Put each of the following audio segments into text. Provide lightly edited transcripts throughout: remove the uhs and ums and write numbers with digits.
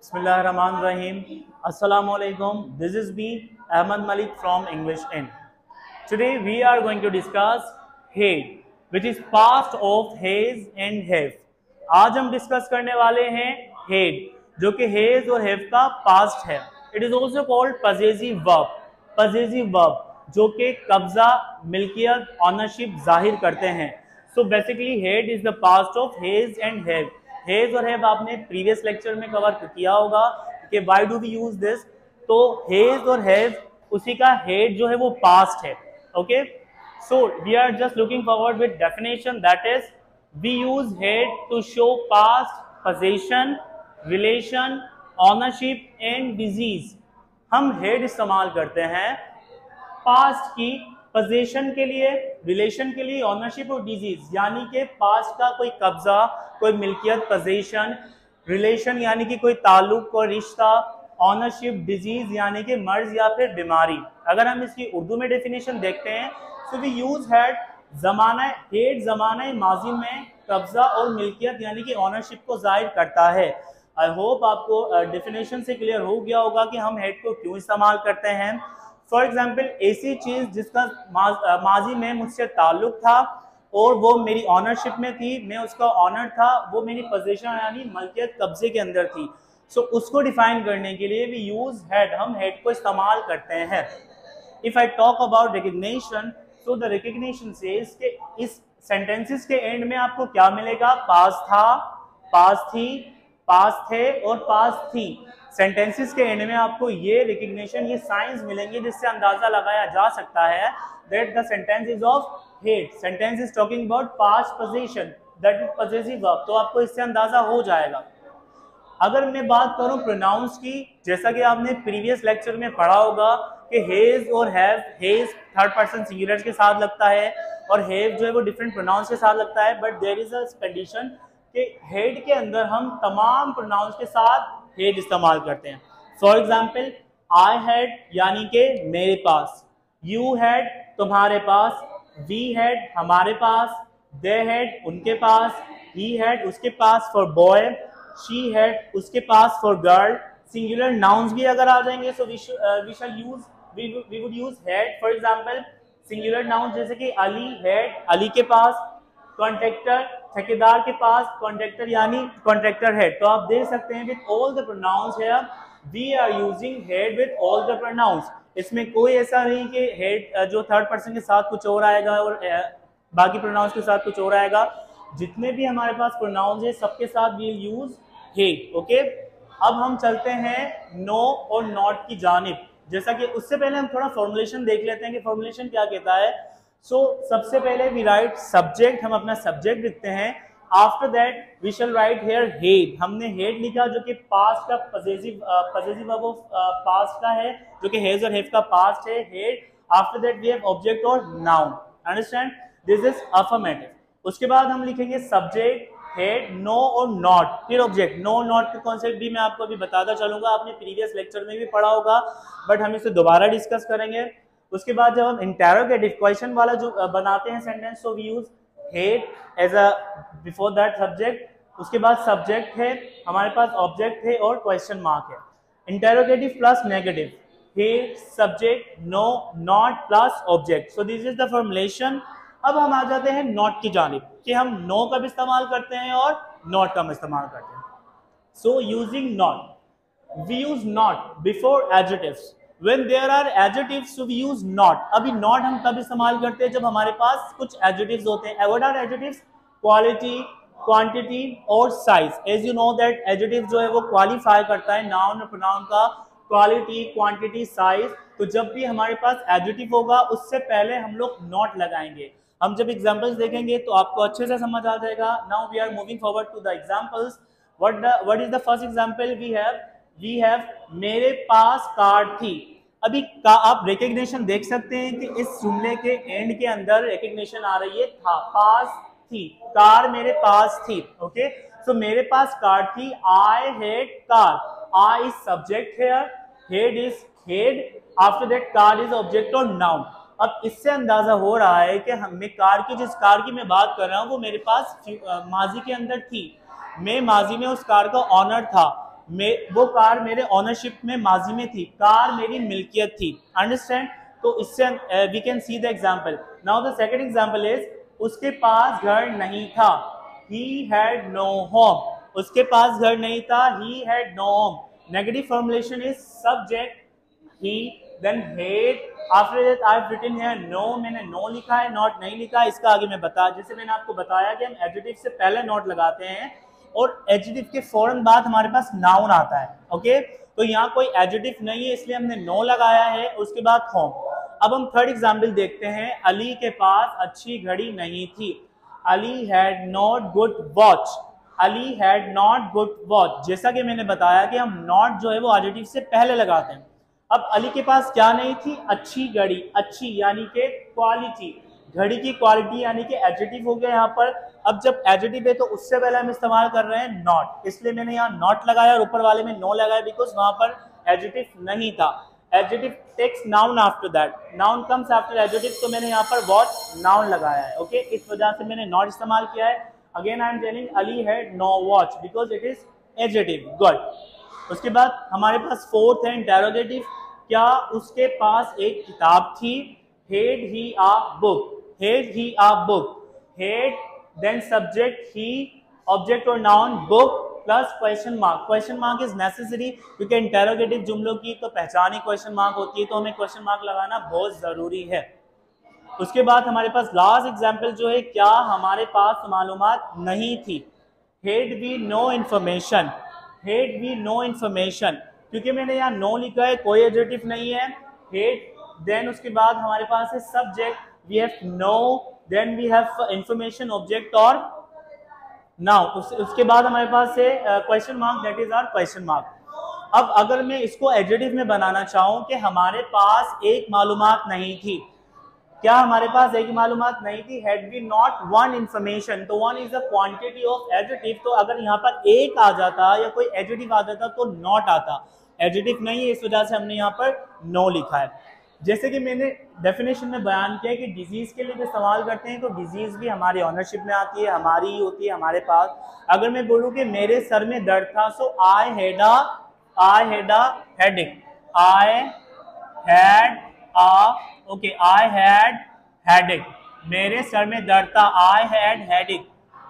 Bismillahirrahmanirrahim. Assalamu alaikum. This is me, Ahmad Malik from English In. Today we are going to discuss hate, which is past of haze and have. आज हम discuss करने वाले हैं hate, जो कि haze और have का past है. It is also called possessive verb. Possessive verb जो कि कब्जा, मिल्कियत, ऑनरशिप जाहिर करते हैं. So basically hate is the past of haze and have. Has और हैव आपने प्रीवियस लेक्चर में कवर किया होगा कि why do we use this. तो हेज और हैव उसी का हेड जो है वो पास्ट है. Okay, so we are just looking forward with definition that is we use had to show past position, relation, ownership and disease. हम had इस्तेमाल करते हैं पास्ट की पोजीशन के लिए, रिलेशन के लिए, ऑनरशिप और डिजीज यानी कि पास्ट का कोई कब्जा, कोई मिल्कियत, पोजीशन, रिलेशन यानी कि कोई ताल्लुक, कोई रिश्ता, ऑनरशिप, डिजीज यानी कि मर्ज या फिर बीमारी. अगर हम इसकी उर्दू में डेफिनेशन देखते हैं तो वी यूज हेड जमाना माजी में कब्जा और मिल्कियत यानी कि ऑनरशिप को जाहिर करता है. आई होप आपको डेफिनेशन से क्लियर हो गया होगा कि हम हेड को क्यों इस्तेमाल करते हैं. फॉर एग्जाम्पल, ऐसी चीज जिसका माजी में मुझसे ताल्लुक था और वो मेरी ऑनरशिप में थी, मैं उसका ऑनर था, वो मेरी पोजीशन यानी मलकियत, कब्जे के अंदर थी. सो उसको डिफाइन करने के लिए वी यूज हेड, हम हेड को इस्तेमाल करते हैं. If I talk about recognition, so the recognition says कि इस सेंटेंसेस के एंड में आपको क्या मिलेगा? पास था, पास थी, पास थे और पास थी. सेंटेंसेस के एंड में आपको ये रिकग्निशन, ये साइंस मिलेंगे जिससे अंदाजा लगाया जा सकता है that the sentence is of head. Sentence is talking about past position, that is possessive verb. तो आपको इससे अंदाजा हो जाएगा. अगर मैं बात करूं प्रोनाउंस की, जैसा कि आपने प्रीवियस लेक्चर में पढ़ा होगा कि हेज और have, hedge third person singular के साथ लगता है और हैव जो है वो डिफरेंट प्रोनाउंस के साथ लगता है. But there is a condition कि हेड के अंदर हम तमाम प्रोनाउंस के साथ हेड इस्तेमाल करते हैं. फॉर एग्जाम्पल, आई हैड यानी कि मेरे पास, यू हैड तुम्हारे पास, वी हैड हमारे पास, दे हैड उनके पास, ही हैड उसके पास फॉर बॉय, शी हैड उसके पास फॉर गर्ल. सिंगुलर नाउन्स भी अगर आ जाएंगे so we would use had. For example, singular noun जैसे कि अली हैड अली के पास, कॉन्ट्रैक्टर ठेकेदार के पास, कॉन्ट्रैक्टर यानी कॉन्ट्रैक्टर हेड. तो आप देख सकते हैं with all the pronouns here we are using had with all the pronouns. इसमें कोई ऐसा नहीं कि हेड जो थर्ड पर्सन के साथ कुछ और आएगा और बाकी प्रोनाउंस के साथ कुछ और आएगा. जितने भी हमारे पास प्रोनाउंस है सबके साथ वी यूज हेड. ओके, अब हम चलते हैं नो और नॉट की जानिब. जैसा कि उससे पहले हम थोड़ा फॉर्मुलेशन देख लेते हैं कि फॉर्मुलेशन क्या कहता है. सबसे पहले वी राइट सब्जेक्ट, हम अपना सब्जेक्ट लिखते हैं. After that we shall write here had. हमने हेड लिखा जो कि पास्ट का पॉसेसिव वर्ब ऑफ पास्ट का है, जो कि हैज और हैव का पास्ट है, had. After that we have object और noun. Understand, this is affirmative. उसके बाद हम लिखेंगे सब्जेक्ट, हेड, नो और नॉट, फिर ऑब्जेक्ट. नो नॉट का कॉन्सेप्ट भी मैं आपको अभी बताता चलूंगा, आपने प्रीवियस लेक्चर में भी पढ़ा होगा बट हम इसे दोबारा डिस्कस करेंगे. उसके बाद जब हम इंटेरोगेटिव क्वेश्चन वाला जो बनाते हैं sentence, so we use had as a before that subject. उसके बाद सब्जेक्ट है, हमारे पास ऑब्जेक्ट है और क्वेश्चन मार्क है. Interrogative plus negative, had, subject, no, not plus object. So this is the formulation. अब हम आ जाते हैं नॉट की जानिब कि हम नो का भी इस्तेमाल करते हैं और नॉट का भी इस्तेमाल करते हैं. So using not, we use not before adjectives. When there are adjectives, so we use not. अभी not हम तब इस्तेमाल करते हैं जब हमारे पास कुछ adjectives होते हैं. What are adjectives? Quality, quantity और size. As you know that adjective जो है वो qualify करता है noun और pronoun का quality, quantity, size. तो जब भी हमारे पास adjective होगा उससे पहले हम लोग not लगाएंगे. हम जब examples देखेंगे तो आपको अच्छे से समझ आ जाएगा. Now we are moving forward to the examples. What is the first example we have? We have मेरे पास कार थी. अभी आप रिकग्निशन देख सकते हैं कि इस जुमले के एंड के अंदर रिकग्निशन आ रही है था, पास थी, कार मेरे पास थी. ओके, सो मेरे पास कार थी. I had car, I is subject here, had is had. After that car is object और नाउन. अब इससे अंदाजा हो रहा है कि हमें कार की, जिस कार की मैं बात कर रहा हूँ वो मेरे पास माजी के अंदर थी. मैं माजी में उस कार का ऑनर था. वो कार मेरे ऑनरशिप में माजी में थी, कार मेरी मिल्कियत थी। अंडरस्टैंड? तो इससे we can see the example. Now the second example is उसके पास घर नहीं था, he had no home। उसके पास घर नहीं था, he had no home। Negative formulation is subject he, then had, after that I've written here no, मैंने no लिखा है, not नहीं लिखा है। इसका आगे मैं जैसे मैंने आपको बताया कि हम एडजेक्टिव से पहले नॉट लगाते हैं और एडजेक्टिव के फौरन बाद हमारे पास नाउन आता है। ओके, तो यहाँ कोई एडजेक्टिव नहीं है इसलिए हमने नो लगाया है, उसके बाद होम। अब हम थर्ड एग्जाम्पल देखते हैं। अली के पास अच्छी घड़ी नहीं थी, Ali had not good watch. Ali had not good watch. जैसा कि मैंने बताया कि हम नॉट जो है वो एडजेक्टिव से पहले लगाते हैं। अब अली के पास क्या नहीं थी? अच्छी घड़ी। अच्छी यानी कि क्वालिटी, घड़ी की क्वालिटी यानी कि एडजेक्टिव हो गया यहाँ पर। अब जब एडजेक्टिव है तो उससे पहले हम इस्तेमाल कर रहे हैं नॉट, इसलिए मैंने यहाँ नॉट लगाया और ऊपर वाले में नो लगाया बिकॉज वहां पर एडजेक्टिव नहीं था। Adjective takes noun after that, noun comes after adjective, तो मैंने यहाँ पर वॉच नाउन लगाया है। ओके, इस वजह से मैंने नॉट इस्तेमाल किया है। Again I am telling Ali had no watch because it is adjective. Good. उसके बाद हमारे पास फोर्थ है इंटेरोगेटिव। क्या उसके पास एक किताब थी? Had he a book? Had he a book? Had, then subject he, object or noun book plus question mark. Question mark is necessary क्योंकि इंटेरोगेटिव जुमलों की तो पहचान ही क्वेश्चन मार्क होती है, तो हमें क्वेश्चन मार्क लगाना बहुत जरूरी है। उसके बाद हमारे पास लास्ट एग्जाम्पल जो है, क्या हमारे पास मालूमात नहीं थी? Had we no information? Had we no information? क्योंकि मैंने यहाँ नो लिखा है, कोई एडजेक्टिव नहीं है। हेड, देन उसके बाद हमारे पास है subject, we have no, then we have information object और नाउ। उसके बाद हमारे पास है question mark, that is our question mark. अब अगर मैं इसको एडजेक्टिव में बनाना चाहूँ कि हमारे पास एक मालूमात नहीं थी, क्या हमारे पास एक मालूमात नहीं थी? Had we not one information, तो one is a quantity of adjective, तो अगर यहाँ पर एक आ जाता या कोई एडजेक्टिव आ जाता तो नॉट आता। एडजेक्टिव नहीं है, इस वजह से हमने यहाँ पर नो लिखा है। जैसे कि मैंने डेफिनेशन में बयान किया कि डिजीज के लिए जो इस्तेमाल करते हैं तो डिजीज भी हमारी ऑनरशिप में आती है, हमारी ही होती है हमारे पास। अगर मैं बोलूँ कि मेरे सर में दर्द था, so I had a headache, I had headache, मेरे सर में दर्द था, I had headache.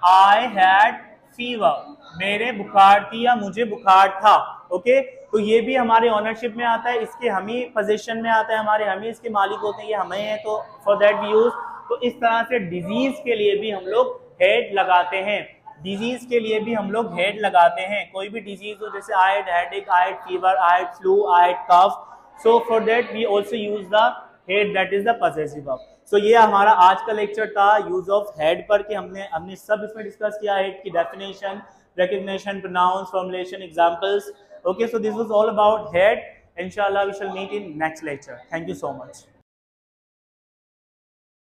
I had fever, मेरे बुखार थी या मुझे बुखार था। ओके, तो ये भी हमारे ऑनरशिप में आता है, इसके हम ही पोजीशन में आता है, हमारे हम ही इसके मालिक होते हैं, ये हमें है, तो फॉर दैट वी यूज। तो इस तरह से डिजीज के लिए भी हम लोग हेड लगाते हैं, डिजीज के लिए भी हम लोग हेड लगाते हैं। कोई भी डिजीज हो, जैसे I had headache, I had fever, I had flu, I had cough, so for that we also use the head, that is the possessive verb। so ये हमारा आज का लेक्चर था यूज ऑफ हेड पर, कि हमने सब इसमें डिस्कस किया, हेड की definition, recognition, pronouns, formulation, examples। okay, so this was all about head। inshallah we shall meet in next lecture। thank you so much।